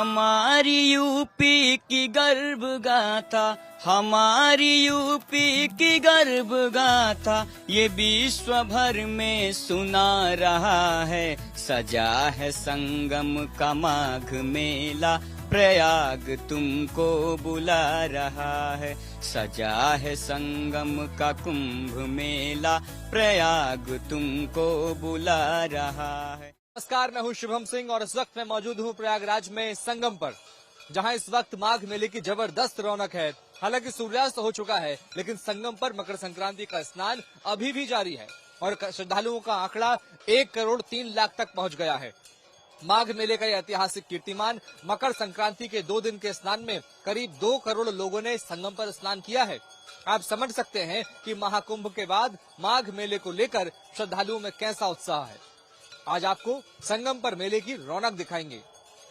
हमारी यूपी की गर्व गाथा, हमारी यूपी की गर्व गाथा, ये विश्व भर में सुना रहा है। सजा है संगम का माघ मेला, प्रयाग तुमको बुला रहा है। सजा है संगम का कुंभ मेला, प्रयाग तुमको बुला रहा है। नमस्कार, मैं हूं शुभम सिंह और इस वक्त मैं मौजूद हूं प्रयागराज में संगम पर, जहां इस वक्त माघ मेले की जबरदस्त रौनक है। हालांकि सूर्यास्त हो चुका है, लेकिन संगम पर मकर संक्रांति का स्नान अभी भी जारी है और श्रद्धालुओं का आंकड़ा 1,03,00,000 तक पहुंच गया है। माघ मेले का यह ऐतिहासिक कीर्तिमान मकर संक्रांति के 2 दिन के स्नान में करीब 2 करोड़ लोगों ने संगम पर स्नान किया है। आप समझ सकते हैं कि महाकुंभ के बाद माघ मेले को लेकर श्रद्धालुओं में कैसा उत्साह है। आज आपको संगम पर मेले की रौनक दिखाएंगे।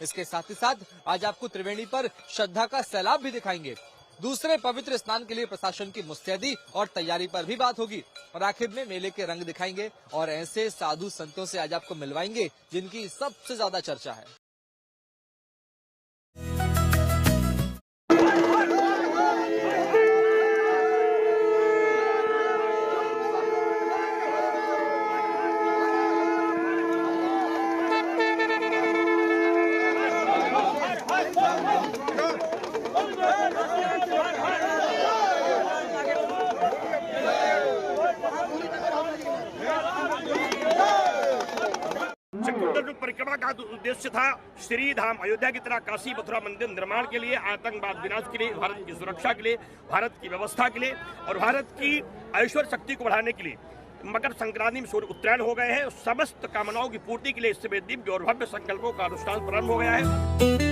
इसके साथ ही साथ आज आपको त्रिवेणी पर श्रद्धा का सैलाब भी दिखाएंगे। दूसरे पवित्र स्नान के लिए प्रशासन की मुस्तैदी और तैयारी पर भी बात होगी और आखिर में मेले के रंग दिखाएंगे और ऐसे साधु संतों से आज आपको मिलवाएंगे जिनकी सबसे ज्यादा चर्चा है। परिक्रमा का उद्देश्य था श्री धाम अयोध्या की तरह काशी मथुरा मंदिर निर्माण के लिए, आतंकवाद विनाश के लिए, भारत की सुरक्षा के लिए, भारत की व्यवस्था के लिए और भारत की ऐश्वर्य शक्ति को बढ़ाने के लिए। मकर संक्रांति में सूर्य उत्तरायण हो गए हैं। समस्त कामनाओं की पूर्ति के लिए इससे दिव्य और भव्य संकल्पों का अनुष्ठान प्रारंभ हो गया है।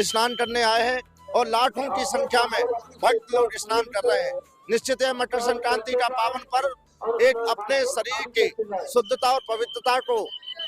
स्नान करने आए हैं और लाखों की संख्या में भक्त लोग स्नान कर रहे हैं। निश्चित है मकर संक्रांति का पावन पर्व एक अपने शरीर की शुद्धता और पवित्रता को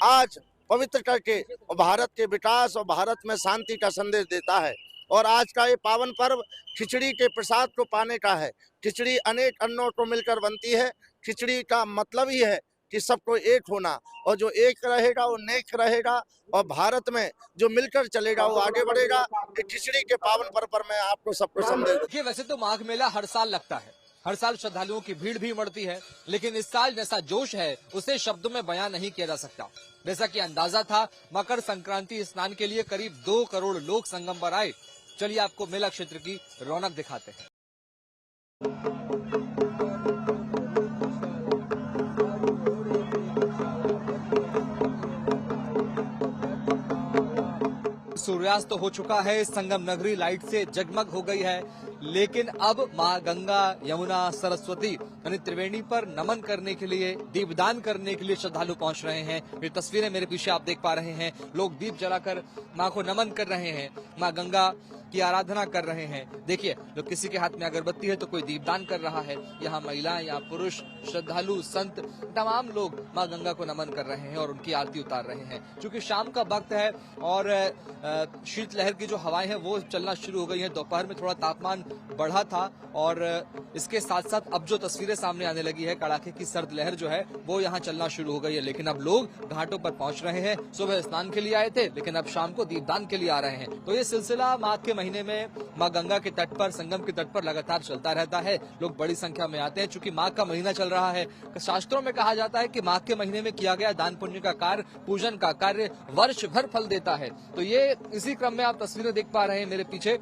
आज पवित्र करके और भारत के विकास और भारत में शांति का संदेश देता है। और आज का ये पावन पर्व खिचड़ी के प्रसाद को पाने का है। खिचड़ी अनेक अन्नों को मिलकर बनती है। खिचड़ी का मतलब ही है कि सबको एक होना, और जो एक रहेगा वो नेक रहेगा और भारत में जो मिलकर चलेगा वो आगे बढ़ेगा। खिचड़ी के पावन पर्व पर मैं आपको सबको संदेश। देखिए, वैसे तो माघ मेला हर साल लगता है, हर साल श्रद्धालुओं की भीड़ भी उमड़ती है, लेकिन इस साल जैसा जोश है उसे शब्दों में बयां नहीं किया जा सकता। जैसा कि अंदाजा था, मकर संक्रांति स्नान के लिए करीब 2 करोड़ लोग संगम पर आए। चलिए आपको मेला क्षेत्र की रौनक दिखाते हैं। सूर्यास्त हो चुका है, संगम नगरी लाइट से जगमग हो गई है, लेकिन अब मां गंगा, यमुना, सरस्वती यानी त्रिवेणी पर नमन करने के लिए, दीपदान करने के लिए श्रद्धालु पहुंच रहे हैं। ये तस्वीरें मेरे पीछे आप देख पा रहे हैं। लोग दीप जलाकर मां को नमन कर रहे हैं। मां गंगा की आराधना कर रहे हैं। देखिए, जो किसी के हाथ में अगरबत्ती है तो कोई दीपदान कर रहा है। यहाँ महिलाएं, यहाँ पुरुष, श्रद्धालु, संत, तमाम लोग माँ गंगा को नमन कर रहे हैं और उनकी आरती उतार रहे हैं। क्योंकि शाम का वक्त है और शीतलहर की जो हवाएं हैं वो चलना शुरू हो गई हैं। दोपहर में थोड़ा तापमान बढ़ा था और इसके साथ साथ अब जो तस्वीरें सामने आने लगी है, कड़ाके की सर्द लहर जो है वो यहाँ चलना शुरू हो गई है। लेकिन अब लोग घाटों पर पहुंच रहे हैं। सुबह स्नान के लिए आए थे, लेकिन अब शाम को दीपदान के लिए आ रहे हैं। तो ये सिलसिला माघ के महीने में माँ गंगा के तट पर, संगम के तट पर लगातार चलता रहता है। लोग बड़ी संख्या में आते हैं। चूंकि माघ का महीना चल रहा है, शास्त्रों में कहा जाता है कि माघ के महीने में किया गया दान पुण्य का कार्य, पूजन का कार्य वर्ष भर फल देता है। तो ये इसी क्रम में आप तस्वीरें देख पा रहे हैं मेरे पीछे।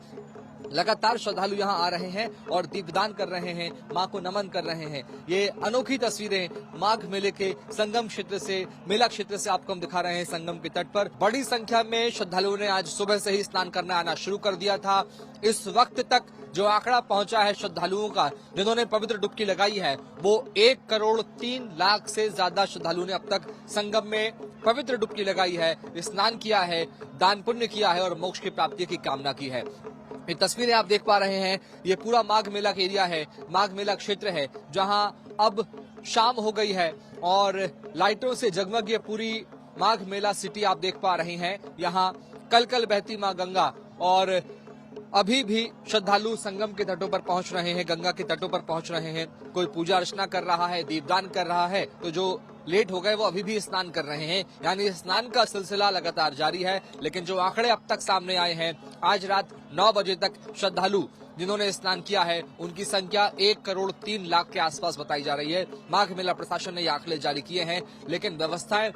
लगातार श्रद्धालु यहाँ आ रहे हैं और दीपदान कर रहे हैं, माँ को नमन कर रहे हैं। ये अनोखी तस्वीरें माघ मेले के संगम क्षेत्र से, मेला क्षेत्र से आपको हम दिखा रहे हैं। संगम के तट पर बड़ी संख्या में श्रद्धालुओं ने आज सुबह से ही स्नान करने आना शुरू कर दिया था। इस वक्त तक जो आंकड़ा पहुंचा है श्रद्धालुओं का, जिन्होंने पवित्र डुबकी लगाई है, वो 1,03,00,000 से ज्यादा श्रद्धालुओं ने अब तक संगम में पवित्र डुबकी लगाई है, स्नान किया है, दान पुण्य किया है और मोक्ष की प्राप्ति की कामना की है। ये तस्वीरें आप देख पा रहे हैं, ये पूरा माघ मेला का एरिया है, माघ मेला क्षेत्र है, जहां अब शाम हो गई है और लाइटों से जगमग ये पूरी माघ मेला सिटी आप देख पा रहे हैं। यहाँ कल कल बहती माँ गंगा और अभी भी श्रद्धालु संगम के तटों पर पहुंच रहे हैं, गंगा के तटों पर पहुंच रहे हैं। कोई पूजा अर्चना कर रहा है, दीपदान कर रहा है, तो जो लेट हो गए वो अभी भी स्नान कर रहे हैं। यानी स्नान का सिलसिला लगातार जारी है। लेकिन जो आंकड़े अब तक सामने आए हैं, आज रात 9 बजे तक श्रद्धालु जिन्होंने स्नान किया है उनकी संख्या 1,03,00,000 के आसपास बताई जा रही है। माघ मेला प्रशासन ने ये आंकड़े जारी किए हैं, लेकिन व्यवस्थाएं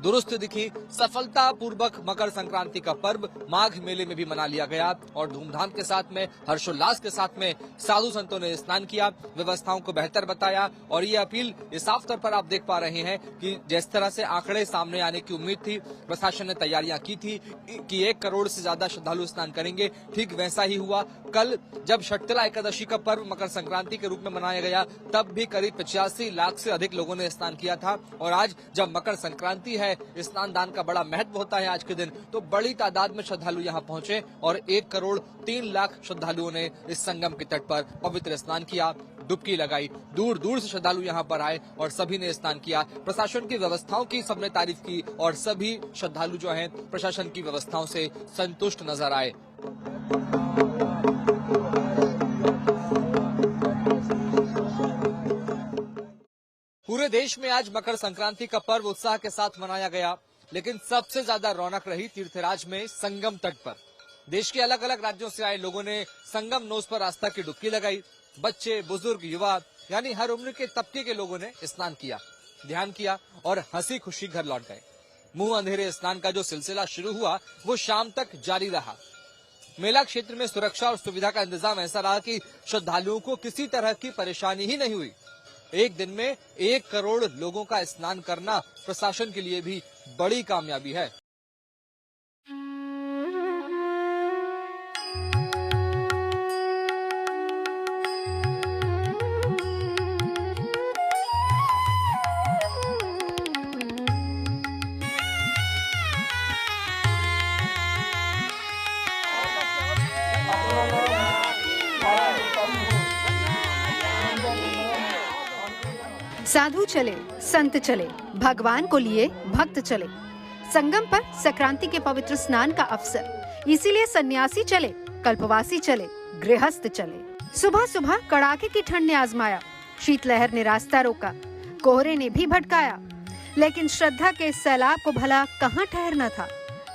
दुरुस्त दिखी। सफलता पूर्वक मकर संक्रांति का पर्व माघ मेले में भी मना लिया गया और धूमधाम के साथ में, हर्षोल्लास के साथ में साधु संतों ने स्नान किया, व्यवस्थाओं को बेहतर बताया। और ये अपील इस साफ तौर पर आप देख पा रहे हैं कि जिस तरह से आंकड़े सामने आने की उम्मीद थी, प्रशासन ने तैयारियां की थी कि 1 करोड़ से ज्यादा श्रद्धालु स्नान करेंगे, ठीक वैसा ही हुआ। कल जब षटतिला एकादशी का पर्व मकर संक्रांति के रूप में मनाया गया, तब भी करीब 85 लाख से अधिक लोगों ने स्नान किया था। और आज जब मकर संक्रांति है, स्नान दान का बड़ा महत्व होता है आज के दिन, तो बड़ी तादाद में श्रद्धालु यहाँ पहुंचे और 1,03,00,000 श्रद्धालुओं ने इस संगम के तट पर पवित्र स्नान किया, डुबकी लगाई। दूर दूर से श्रद्धालु यहाँ पर आए और सभी ने स्नान किया। प्रशासन की व्यवस्थाओं की सबने तारीफ की और सभी श्रद्धालु जो हैं प्रशासन की व्यवस्थाओं से संतुष्ट नजर आए। पूरे देश में आज मकर संक्रांति का पर्व उत्साह के साथ मनाया गया, लेकिन सबसे ज्यादा रौनक रही तीर्थराज में संगम तट पर। देश के अलग अलग राज्यों से आए लोगों ने संगम नोज पर आस्था की डुबकी लगाई। बच्चे, बुजुर्ग, युवा, यानी हर उम्र के तबके के लोगों ने स्नान किया, ध्यान किया और हंसी खुशी घर लौट गए। मुंह अंधेरे स्नान का जो सिलसिला शुरू हुआ वो शाम तक जारी रहा। मेला क्षेत्र में सुरक्षा और सुविधा का इंतजाम ऐसा रहा कि श्रद्धालुओं को किसी तरह की परेशानी ही नहीं हुई। एक दिन में 1 करोड़ लोगों का स्नान करना प्रशासन के लिए भी बड़ी कामयाबी है। साधु चले, संत चले, भगवान को लिए भक्त चले। संगम पर संक्रांति के पवित्र स्नान का अवसर, इसीलिए सन्यासी चले, कल्पवासी चले, गृहस्थ चले। सुबह सुबह कड़ाके की ठंड ने आजमाया, शीतलहर ने रास्ता रोका, कोहरे ने भी भटकाया, लेकिन श्रद्धा के सैलाब को भला कहाँ ठहरना था।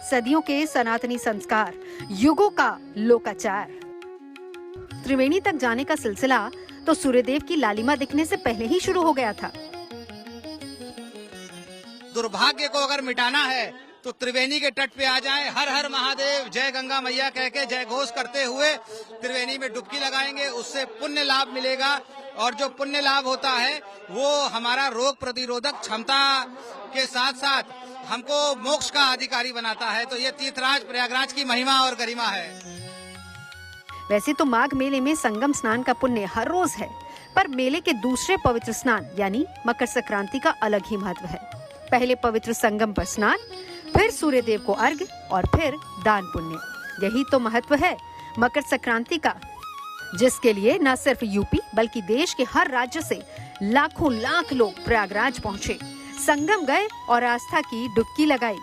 सदियों के सनातनी संस्कार, युगों का लोकाचार। त्रिवेणी तक जाने का सिलसिला तो सूर्यदेव की लालिमा दिखने से पहले ही शुरू हो गया था। दुर्भाग्य को अगर मिटाना है तो त्रिवेणी के तट पे आ जाएं, हर हर महादेव, जय गंगा मैया कह के जय घोष करते हुए त्रिवेणी में डुबकी लगाएंगे। उससे पुण्य लाभ मिलेगा और जो पुण्य लाभ होता है वो हमारा रोग प्रतिरोधक क्षमता के साथ साथ हमको मोक्ष का अधिकारी बनाता है। तो ये तीर्थराज प्रयागराज की महिमा और गरिमा है। वैसे तो माघ मेले में संगम स्नान का पुण्य हर रोज है, पर मेले के दूसरे पवित्र स्नान यानी मकर संक्रांति का अलग ही महत्व है। पहले पवित्र संगम पर स्नान, फिर सूर्यदेव को अर्घ्य और फिर दान पुण्य। यही तो महत्व है मकर संक्रांति का, जिसके लिए न सिर्फ यूपी बल्कि देश के हर राज्य से लाखों लाख लोग प्रयागराज पहुंचे, संगम गए और आस्था की डुबकी लगाई।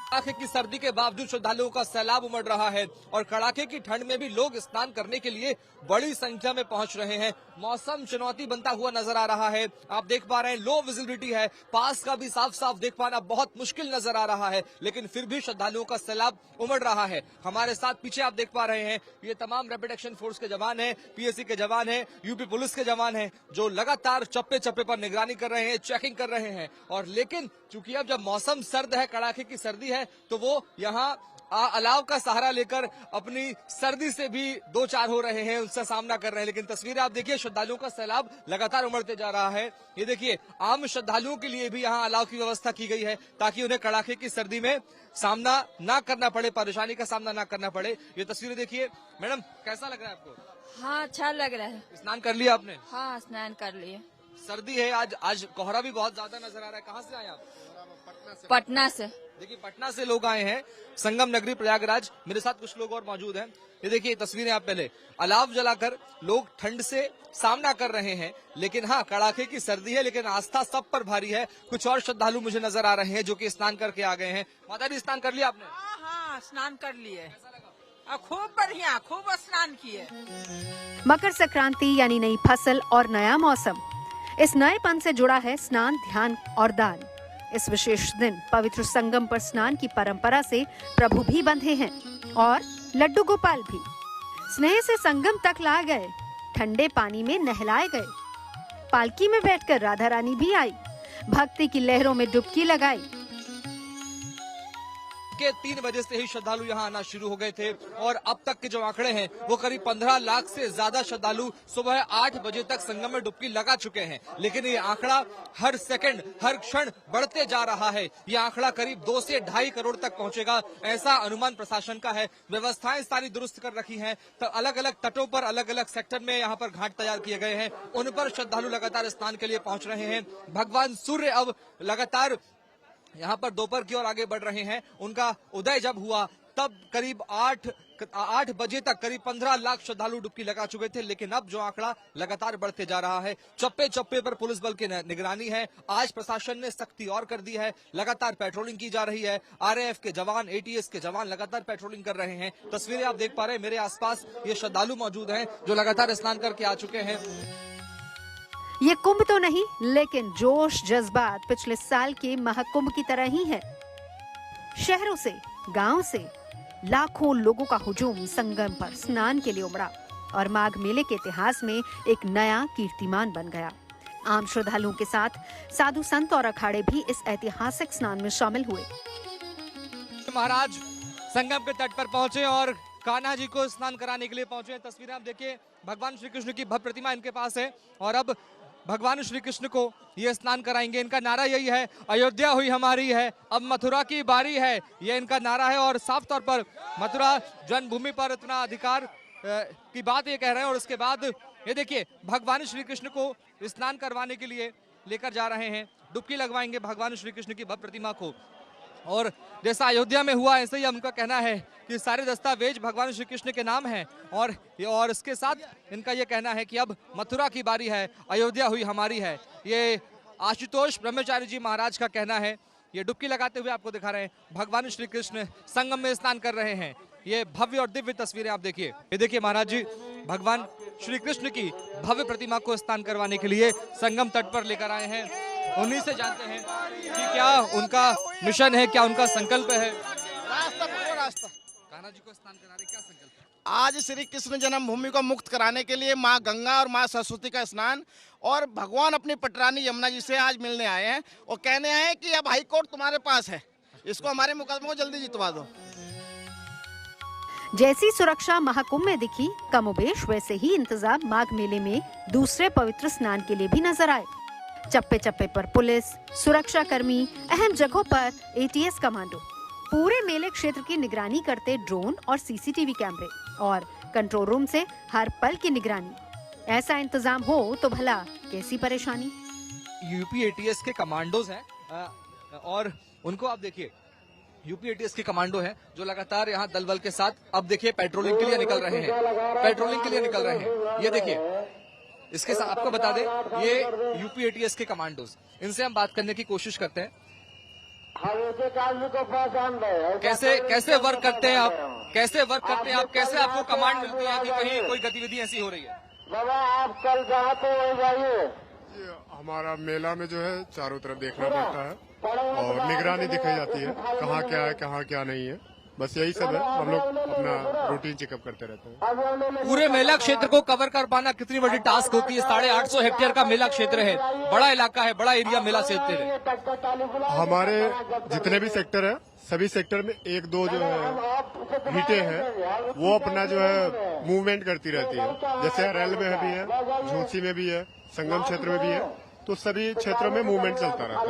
कड़ाके की सर्दी के बावजूद श्रद्धालुओं का सैलाब उमड़ रहा है और कड़ाके की ठंड में भी लोग स्नान करने के लिए बड़ी संख्या में पहुंच रहे हैं। मौसम चुनौती बनता हुआ नजर आ रहा है। आप देख पा रहे हैं लो विजिबिलिटी है, पास का भी साफ साफ देख पाना बहुत मुश्किल नजर आ रहा है, लेकिन फिर भी श्रद्धालुओं का सैलाब उमड़ रहा है। हमारे साथ पीछे आप देख पा रहे हैं ये तमाम रैपिड एक्शन फोर्स के जवान हैं, पीएससी के जवान हैं, यूपी पुलिस के जवान हैं, जो लगातार चप्पे चप्पे पर निगरानी कर रहे हैं, चेकिंग कर रहे हैं। और लेकिन चूंकि अब जब मौसम सर्द है, कड़ाके की सर्दी है, तो वो यहाँ अलाव का सहारा लेकर अपनी सर्दी से भी दो चार हो रहे हैं, उनसे सामना कर रहे हैं। लेकिन तस्वीरें आप देखिए, श्रद्धालुओं का सैलाब लगातार उमड़ते जा रहा है। ये देखिए, आम श्रद्धालुओं के लिए भी यहाँ अलाव की व्यवस्था की गई है ताकि उन्हें कड़ाके की सर्दी में सामना ना करना पड़े, परेशानी का सामना ना करना पड़े। ये तस्वीरें देखिए। मैडम, कैसा लग रहा है आपको? हाँ, अच्छा लग रहा है। स्नान कर लिया आपने? हाँ, स्नान कर लिए। सर्दी है, आज कोहरा भी बहुत ज्यादा नजर आ रहा है। कहाँ से आए आप? पटना से। देखिए, पटना से लोग आए हैं, संगम नगरी प्रयागराज। मेरे साथ कुछ लोग और मौजूद हैं। ये देखिए तस्वीरें आप पहले, अलाव जलाकर लोग ठंड से सामना कर रहे हैं। लेकिन हाँ, कड़ाके की सर्दी है, लेकिन आस्था सब पर भारी है। कुछ और श्रद्धालु मुझे नजर आ रहे हैं जो कि स्नान करके आ गए हैं। माता जी, स्नान कर लिया आपने? हाँ, स्नान कर लिए। खूब बढ़िया, खूब स्नान किए। मकर संक्रांति यानी नई फसल और नया मौसम। इस नएपन से जुड़ा है स्नान, ध्यान और दान। इस विशेष दिन पवित्र संगम पर स्नान की परंपरा से प्रभु भी बंधे हैं और लड्डू गोपाल भी। स्नेह से संगम तक लाए गए, ठंडे पानी में नहलाए गए, पालकी में बैठकर राधा रानी भी आई, भक्ति की लहरों में डुबकी लगाई। के 3 बजे से ही श्रद्धालु यहाँ आना शुरू हो गए थे और अब तक के जो आंकड़े हैं वो करीब 15 लाख से ज्यादा श्रद्धालु सुबह 8 बजे तक संगम में डुबकी लगा चुके हैं। लेकिन ये आंकड़ा हर सेकंड, हर क्षण बढ़ते जा रहा है। ये आंकड़ा करीब 2 से 2.5 करोड़ तक पहुंचेगा, ऐसा अनुमान प्रशासन का है। व्यवस्थाएं सारी दुरुस्त कर रखी हैं, तो अलग अलग तटों पर, अलग अलग सेक्टर में यहाँ पर घाट तैयार किए गए हैं, उन पर श्रद्धालु लगातार स्नान के लिए पहुंच रहे हैं। भगवान सूर्य अब लगातार यहाँ पर दोपहर की ओर आगे बढ़ रहे हैं। उनका उदय जब हुआ तब करीब 8 बजे तक करीब 15 लाख श्रद्धालु डुबकी लगा चुके थे। लेकिन अब जो आंकड़ा लगातार बढ़ते जा रहा है, चप्पे चप्पे पर पुलिस बल की निगरानी है। आज प्रशासन ने सख्ती और कर दी है, लगातार पेट्रोलिंग की जा रही है। आरएएफ के जवान, एटीएस के जवान लगातार पेट्रोलिंग कर रहे हैं। तस्वीरें आप देख पा रहे हैं, मेरे आसपास ये श्रद्धालु मौजूद हैं जो लगातार स्नान करके आ चुके हैं। ये कुंभ तो नहीं, लेकिन जोश जज्बात पिछले साल के महाकुंभ की तरह ही है। शहरों से, गांव से लाखों लोगों का हुजूम संगम पर स्नान के लिए उमड़ा और माघ मेले के इतिहास में एक नया कीर्तिमान बन गया। आम श्रद्धालुओं के साथ साधु संत और अखाड़े भी इस ऐतिहासिक स्नान में शामिल हुए। महाराज संगम के तट पर पहुंचे और कान्हा जी को स्नान कराने के लिए पहुंचे। तस्वीरें आप देखिए, भगवान श्री कृष्ण की भव्य प्रतिमा इनके पास है और अब भगवान श्री कृष्ण को ये स्नान कराएंगे। इनका नारा यही है, अयोध्या हुई हमारी है, अब मथुरा की बारी है, ये इनका नारा है। और साफ तौर पर मथुरा जन्मभूमि पर इतना अधिकार की बात ये कह रहे हैं। और उसके बाद ये देखिए, भगवान श्री कृष्ण को स्नान करवाने के लिए लेकर जा रहे हैं, डुबकी लगवाएंगे भगवान श्री कृष्ण की भव्य प्रतिमा को। और जैसा अयोध्या में हुआ, ऐसे ही उनका कहना है कि सारे दस्तावेज भगवान श्री कृष्ण के नाम हैं। और इसके साथ इनका ये कहना है कि अब मथुरा की बारी है, अयोध्या हुई हमारी है। ये आशुतोष ब्रह्मचारी जी महाराज का कहना है। ये डुबकी लगाते हुए आपको दिखा रहे हैं, भगवान श्री कृष्ण संगम में स्नान कर रहे हैं। ये भव्य और दिव्य तस्वीरें आप देखिए। ये देखिए महाराज जी भगवान श्री कृष्ण की भव्य प्रतिमा को स्नान करवाने के लिए संगम तट पर लेकर आए हैं। उन्हीं से जानते हैं कि क्या उनका मिशन है, क्या उनका संकल्प है। रास्ता कान्हा जी को स्नान कराने क्या संकल्प है? आज श्री कृष्ण जन्मभूमि को मुक्त कराने के लिए माँ गंगा और माँ सरस्वती का स्नान, और भगवान अपनी पटरानी यमुना जी से आज मिलने आए हैं और कहने आए हैं कि अब हाई कोर्ट तुम्हारे पास है, इसको हमारे मुकदमे को जल्दी जितवा दो। जैसी सुरक्षा महाकुंभ में दिखी, कमोबेश वैसे ही इंतजाम माघ मेले में दूसरे पवित्र स्नान के लिए भी नजर आए। चप्पे चप्पे पर पुलिस, सुरक्षा कर्मी, अहम जगहों पर एटीएस कमांडो, पूरे मेले क्षेत्र की निगरानी करते ड्रोन और सीसीटीवी कैमरे और कंट्रोल रूम से हर पल की निगरानी। ऐसा इंतजाम हो तो भला कैसी परेशानी। यूपी एटीएस के कमांडोज हैं और उनको आप देखिए, यूपी एटीएस के कमांडो हैं जो लगातार यहाँ दल बल के साथ अब देखिए पेट्रोलिंग के लिए निकल रहे हैं। ये देखिए, इसके साथ आपको बता दें ये यूपी एटीएस के कमांडोज, इनसे हम बात करने की कोशिश करते हैं। कैसे वर्क करते हैं आप, कैसे आपको कमांड मिलती है कि कहीं कोई गतिविधि ऐसी हो रही है? आप कल जहाँ तो वही जाइए। हमारा मेला में जो है चारों तरफ देखना पड़ता है और निगरानी दिखाई जाती है, कहाँ क्या है कहाँ क्या नहीं है, बस यही सब है। हम लोग अपना रूटीन चेकअप करते रहते हैं। पूरे मेला क्षेत्र को कवर कर पाना कितनी बड़ी टास्क होती है? 850 हेक्टेयर का मेला क्षेत्र है, बड़ा इलाका है, बड़ा एरिया मेला क्षेत्र है। हमारे जितने भी सेक्टर है सभी सेक्टर में एक दो जो है हीटें हैं वो अपना जो है मूवमेंट करती रहती है। जैसे रेल में भी है, झूसी में भी है, संगम क्षेत्र में भी है, तो सभी क्षेत्रों में मूवमेंट चलता रहता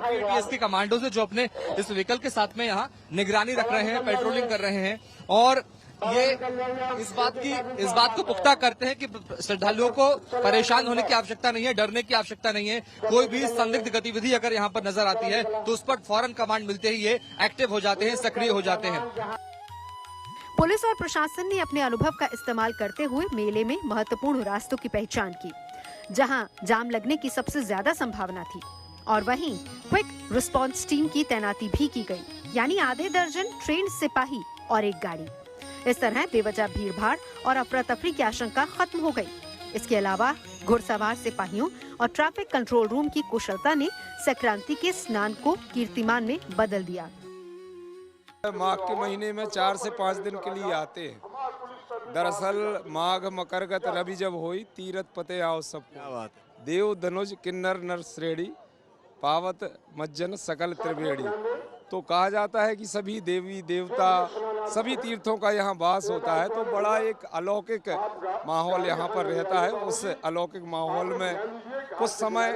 है। इसके कमांडो से जो अपने इस व्हीकल के साथ में यहाँ निगरानी रख रहे हैं, पेट्रोलिंग कर रहे हैं और ये इस बात को पुख्ता करते हैं कि श्रद्धालुओं को परेशान होने की आवश्यकता नहीं है, डरने की आवश्यकता नहीं है। कोई भी संदिग्ध गतिविधि अगर यहाँ पर नजर आती है तो उस पर फौरन कमांड मिलते ही ये एक्टिव हो जाते हैं, सक्रिय हो जाते हैं। पुलिस और प्रशासन ने अपने अनुभव का इस्तेमाल करते हुए मेले में महत्वपूर्ण रास्तों की पहचान की, जहां जाम लगने की सबसे ज्यादा संभावना थी, और वहीं क्विक रिस्पांस टीम की तैनाती भी की गई, यानी आधे दर्जन ट्रेन सिपाही और एक गाड़ी। इस तरह बेवजह भीड़भाड़ और अफरा तफरी की आशंका खत्म हो गई। इसके अलावा घुड़सवार सिपाहियों और ट्रैफिक कंट्रोल रूम की कुशलता ने संक्रांति के स्नान को कीर्तिमान में बदल दिया। माघ के महीने में 4 से 5 दिन के लिए आते हैं। दरअसल माघ मकरगत रवि जब होई, तीरथ पते आओ सबको, देव धनुज किन्नर नर श्रेणी, पावत मज्जन सकल त्रिवेणी। तो कहा जाता है कि सभी देवी देवता सभी तीर्थों का यहाँ वास होता है, तो बड़ा एक अलौकिक माहौल यहाँ पर रहता है। उस अलौकिक माहौल में कुछ समय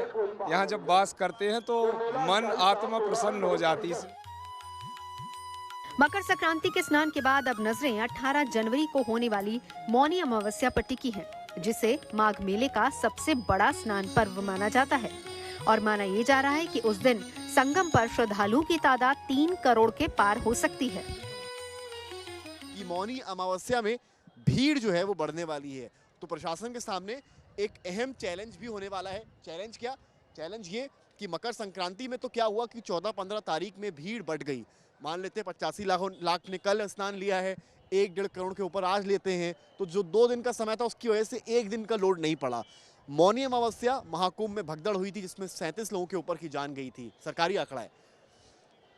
यहाँ जब वास करते हैं तो मन आत्मा प्रसन्न हो जाती है। मकर संक्रांति के स्नान के बाद अब नजरें 18 जनवरी को होने वाली मौनी अमावस्या पर टिकी हैं, जिसे माघ मेले का सबसे बड़ा स्नान पर्व माना जाता है और माना ये जा रहा है कि उस दिन संगम पर श्रद्धालुओं की तादाद 3 करोड़ के पार हो सकती है। ये मौनी अमावस्या में भीड़ जो है वो बढ़ने वाली है, तो प्रशासन के सामने एक अहम चैलेंज भी होने वाला है। चैलेंज क्या? चैलेंज ये कि मकर संक्रांति में तो क्या हुआ कि 14-15 तारीख में भीड़ बढ़ गई। मान लेते 85 लाख ने कल स्नान लिया है, 1-1.5 करोड़ के ऊपर आज लेते हैं, तो जो 2 दिन का समय था उसकी वजह से 1 दिन का लोड नहीं पड़ा। मौनी अमावस्या महाकुंभ में भगदड़ हुई थी जिसमें 37 लोगों के ऊपर की जान गई थी, सरकारी आंकड़ा है।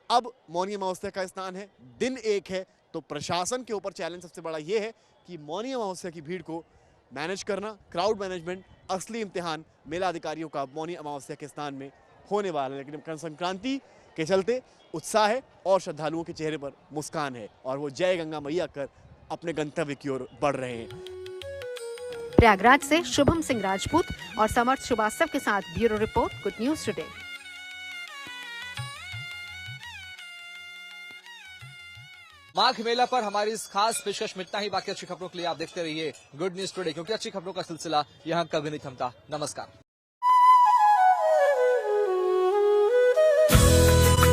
अब मौनी अमावस्या का स्नान है, दिन एक है, तो प्रशासन के ऊपर चैलेंज सबसे बड़ा ये है कि मौनी अमावस्या की भीड़ को मैनेज करना, क्राउड मैनेजमेंट, असली इम्तिहान मेला अधिकारियों का मौनी अमावस्या के स्नान में होने वाला है। लेकिन मकर संक्रांति के चलते उत्साह है और श्रद्धालुओं के चेहरे पर मुस्कान है और वो जय गंगा मैया कर अपने गंतव्य की ओर बढ़ रहे हैं। प्रयागराज से शुभम सिंह राजपूत और समर्थ श्रीवास्तव के साथ bureau report, good news today. Magh Mela पर हमारी इस खास पेशकश में इतना ही। बाकी अच्छी खबरों के लिए आप देखते रहिए गुड न्यूज टुडे, क्योंकि अच्छी खबरों का सिलसिला यहाँ कभी नहीं थमता। नमस्कार।